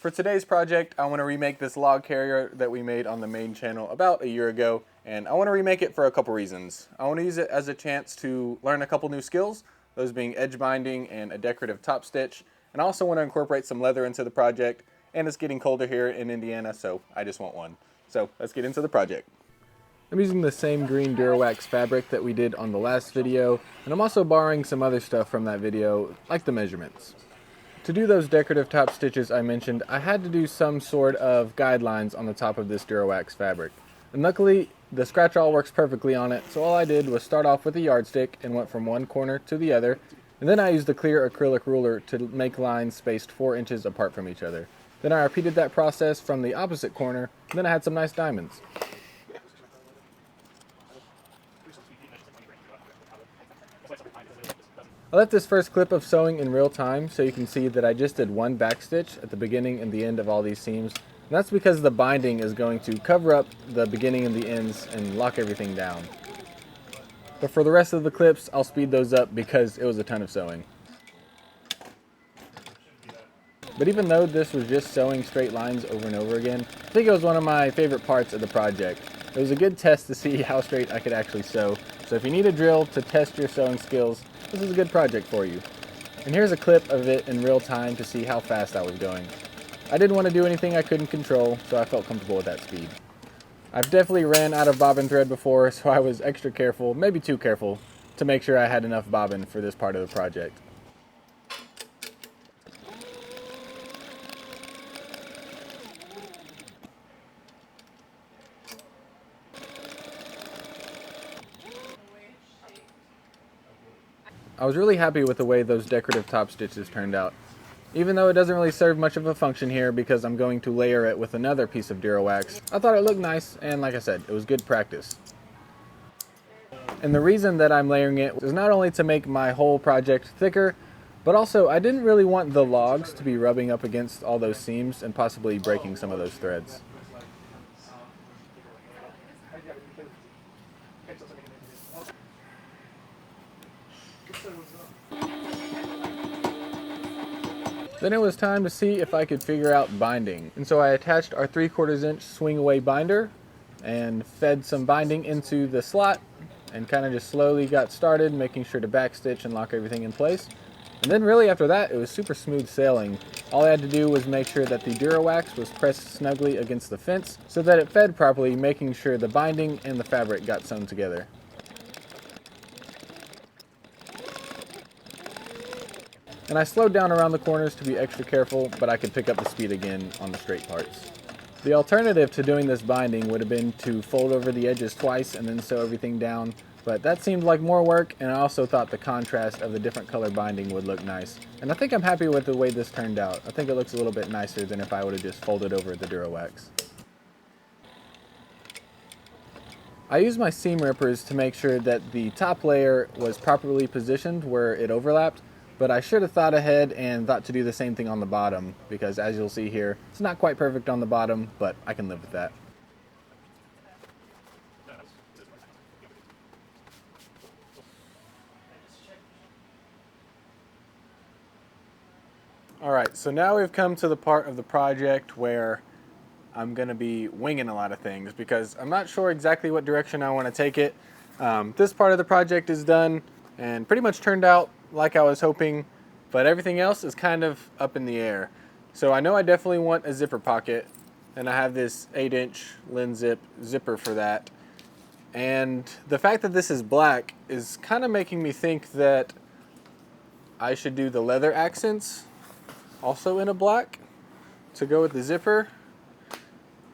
For today's project, I want to remake this log carrier that we made on the main channel about a year ago, and I want to remake it for a couple reasons. I want to use it as a chance to learn a couple new skills, those being edge binding and a decorative top stitch, and I also want to incorporate some leather into the project, and it's getting colder here in Indiana, so I just want one. So let's get into the project. I'm using the same green Durawax fabric that we did on the last video, and I'm also borrowing some other stuff from that video, like the measurements. To do those decorative top stitches I mentioned, I had to do some sort of guidelines on the top of this Durawax fabric. And luckily, the scratch awl works perfectly on it, so all I did was start off with a yardstick and went from one corner to the other, and then I used the clear acrylic ruler to make lines spaced 4 inches apart from each other. Then I repeated that process from the opposite corner, and then I had some nice diamonds. I left this first clip of sewing in real time so you can see that I just did one back stitch at the beginning and the end of all these seams. And that's because the binding is going to cover up the beginning and the ends and lock everything down. But for the rest of the clips, I'll speed those up because it was a ton of sewing. But even though this was just sewing straight lines over and over again, I think it was one of my favorite parts of the project. It was a good test to see how straight I could actually sew. So if you need a drill to test your sewing skills, this is a good project for you. And here's a clip of it in real time to see how fast I was going. I didn't want to do anything I couldn't control, so I felt comfortable with that speed. I've definitely ran out of bobbin thread before, so I was extra careful, maybe too careful, to make sure I had enough bobbin for this part of the project. I was really happy with the way those decorative top stitches turned out. Even though it doesn't really serve much of a function here because I'm going to layer it with another piece of Durawax, I thought it looked nice, and like I said, it was good practice. And the reason that I'm layering it is not only to make my whole project thicker, but also I didn't really want the logs to be rubbing up against all those seams and possibly breaking some of those threads. Then it was time to see if I could figure out binding. And so I attached our 3/4 inch swing away binder and fed some binding into the slot and kind of just slowly got started, making sure to backstitch and lock everything in place. And then really after that, it was super smooth sailing. All I had to do was make sure that the Durawax was pressed snugly against the fence so that it fed properly, making sure the binding and the fabric got sewn together. And I slowed down around the corners to be extra careful, but I could pick up the speed again on the straight parts. The alternative to doing this binding would have been to fold over the edges twice and then sew everything down, but that seemed like more work, and I also thought the contrast of the different color binding would look nice. And I think I'm happy with the way this turned out. I think it looks a little bit nicer than if I would have just folded over the Durawax. I used my seam rippers to make sure that the top layer was properly positioned where it overlapped, but I should have thought ahead and thought to do the same thing on the bottom, because as you'll see here, it's not quite perfect on the bottom, but I can live with that. Alright, so now we've come to the part of the project where I'm going to be winging a lot of things, because I'm not sure exactly what direction I want to take it. This part of the project is done and pretty much turned out like I was hoping, but everything else is kind of up in the air. So I know I definitely want a zipper pocket, and I have this 8-inch Linzip zipper for that. And the fact that this is black is kind of making me think that I should do the leather accents also in a black to go with the zipper.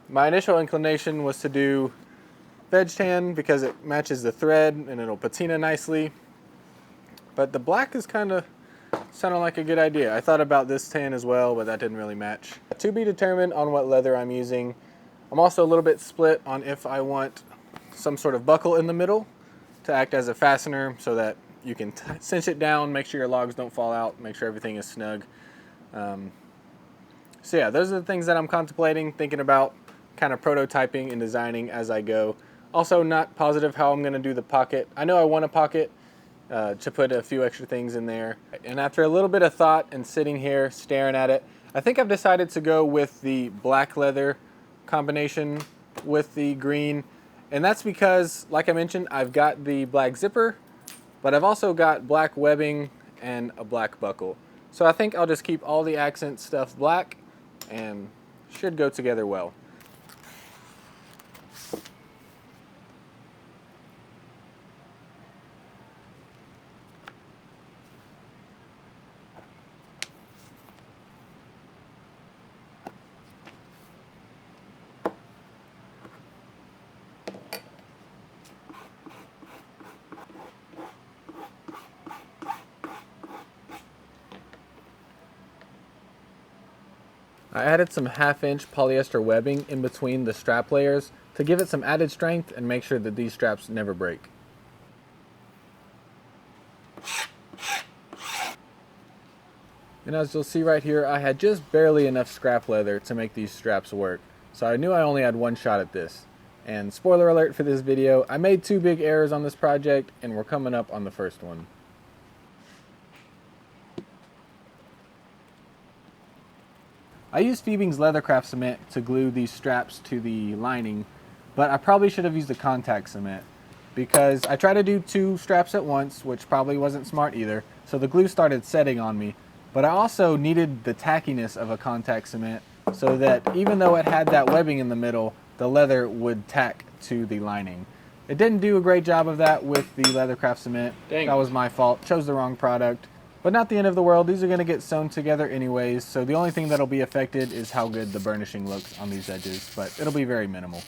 My initial inclination was to do veg-tan because it matches the thread and it'll patina nicely. But the black is kind of sounding like a good idea. I thought about this tan as well, but that didn't really match. To be determined on what leather I'm using. I'm also a little bit split on if I want some sort of buckle in the middle to act as a fastener so that you can cinch it down, make sure your logs don't fall out, make sure everything is snug. So yeah, those are the things that I'm contemplating, thinking about, kind of prototyping and designing as I go. Also not positive how I'm going to do the pocket. I know I want a pocket to put a few extra things in there. And after a little bit of thought and sitting here staring at it, I think I've decided to go with the black leather combination with the green, and that's because, like I mentioned, I've got the black zipper, but I've also got black webbing and a black buckle. So I think I'll just keep all the accent stuff black and should go together well. I added some 1/2-inch polyester webbing in between the strap layers to give it some added strength and make sure that these straps never break. And as you'll see right here, I had just barely enough scrap leather to make these straps work, so I knew I only had one shot at this. And spoiler alert for this video, I made 2 big errors on this project and we're coming up on the first one. I used Fiebing's Leathercraft cement to glue these straps to the lining, but I probably should have used the contact cement because I tried to do 2 straps at once, which probably wasn't smart either, so the glue started setting on me. But I also needed the tackiness of a contact cement so that even though it had that webbing in the middle, the leather would tack to the lining. It didn't do a great job of that with the Leathercraft cement. Dang. That was my fault. Chose the wrong product. But not the end of the world. These are going to get sewn together anyways, so the only thing that'll be affected is how good the burnishing looks on these edges, but it'll be very minimal.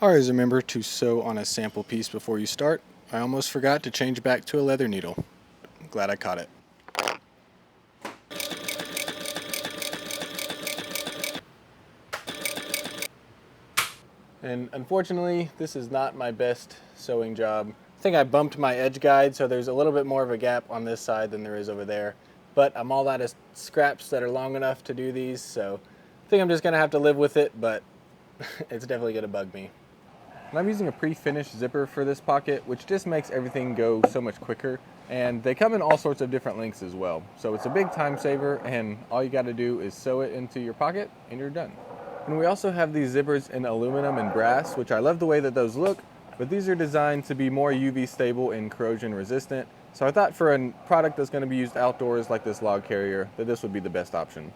Always remember to sew on a sample piece before you start. I almost forgot to change back to a leather needle. I'm glad I caught it. And unfortunately, this is not my best sewing job. I think I bumped my edge guide, so there's a little bit more of a gap on this side than there is over there. But I'm all out of scraps that are long enough to do these, so I think I'm just gonna have to live with it, but it's definitely gonna bug me. And I'm using a pre-finished zipper for this pocket, which just makes everything go so much quicker. And they come in all sorts of different lengths as well. So it's a big time saver, and all you gotta do is sew it into your pocket and you're done. And we also have these zippers in aluminum and brass, which I love the way that those look, but these are designed to be more UV stable and corrosion resistant. So I thought for a product that's gonna be used outdoors like this log carrier, that this would be the best option.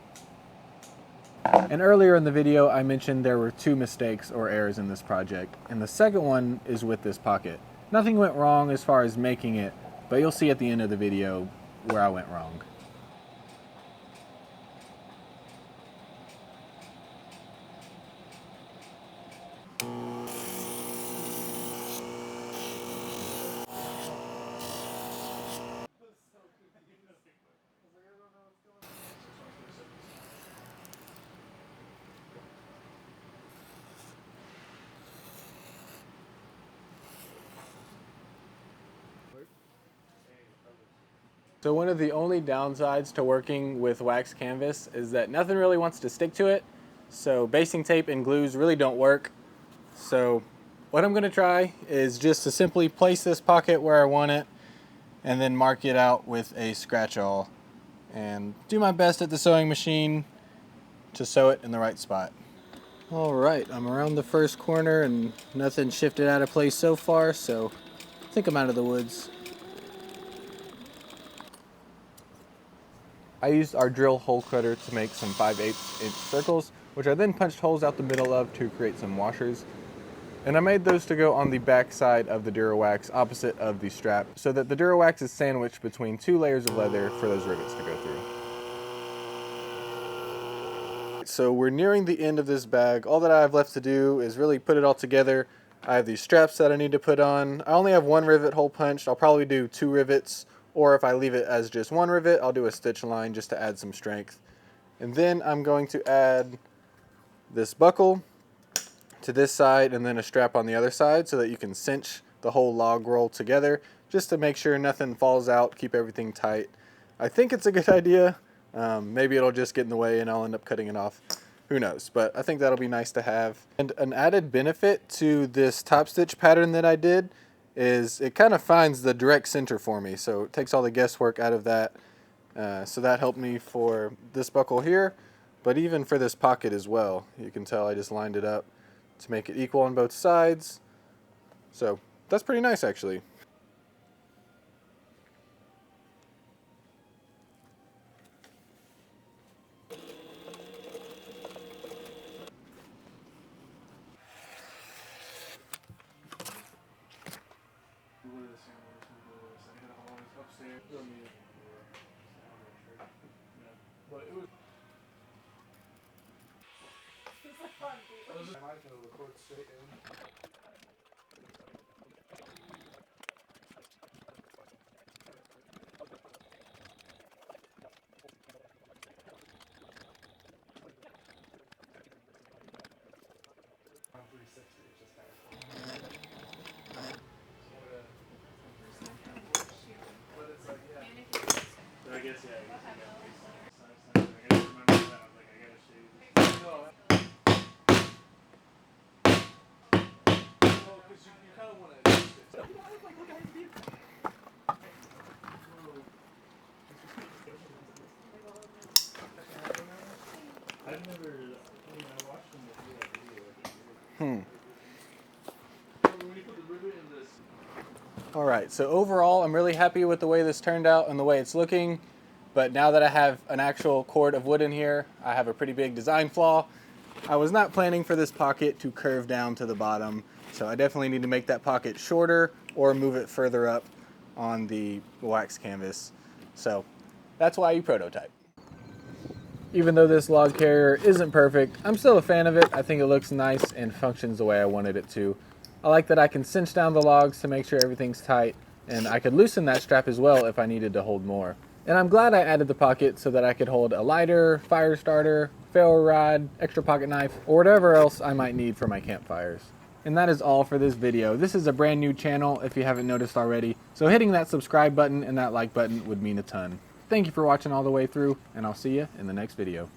And earlier in the video, I mentioned there were 2 mistakes or errors in this project, and the second one is with this pocket. Nothing went wrong as far as making it, but you'll see at the end of the video where I went wrong. So one of the only downsides to working with wax canvas is that nothing really wants to stick to it. So basing tape and glues really don't work. So what I'm gonna try is just to simply place this pocket where I want it and then mark it out with a scratch awl and do my best at the sewing machine to sew it in the right spot. All right, I'm around the first corner and nothing shifted out of place so far, so I think I'm out of the woods. I used our drill hole cutter to make some 5/8 inch circles, which I then punched holes out the middle of to create some washers. And I made those to go on the back side of the Durawax opposite of the strap so that the Durawax is sandwiched between 2 layers of leather for those rivets to go through. So we're nearing the end of this bag. All that I have left to do is really put it all together. I have these straps that I need to put on. I only have 1 rivet hole punched. I'll probably do 2 rivets. Or if I leave it as just 1 rivet, I'll do a stitch line just to add some strength. And then I'm going to add this buckle to this side and then a strap on the other side so that you can cinch the whole log roll together just to make sure nothing falls out, keep everything tight. I think it's a good idea, Maybe it'll just get in the way and I'll end up cutting it off. Who knows? But I think that'll be nice to have. And an added benefit to this top stitch pattern that I did is it kind of finds the direct center for me. So it takes all the guesswork out of that. So that helped me for this buckle here, but even for this pocket as well. You can tell I just lined it up to make it equal on both sides. So that's pretty nice actually. I guess, yeah. I gotta remember that. I was like, I gotta shave. Well, because you kind of want to adjust it. I've never, I watched them do that video. When you put the ribbon in this. All right, so overall, I'm really happy with the way this turned out and the way it's looking. But now that I have an actual cord of wood in here, I have a pretty big design flaw. I was not planning for this pocket to curve down to the bottom, so I definitely need to make that pocket shorter or move it further up on the wax canvas. So that's why you prototype. Even though this log carrier isn't perfect, I'm still a fan of it. I think it looks nice and functions the way I wanted it to. I like that I can cinch down the logs to make sure everything's tight, and I could loosen that strap as well if I needed to hold more. And I'm glad I added the pocket so that I could hold a lighter, fire starter, ferro rod, extra pocket knife, or whatever else I might need for my campfires. And that is all for this video. This is a brand new channel if you haven't noticed already, so hitting that subscribe button and that like button would mean a ton. Thank you for watching all the way through, and I'll see you in the next video.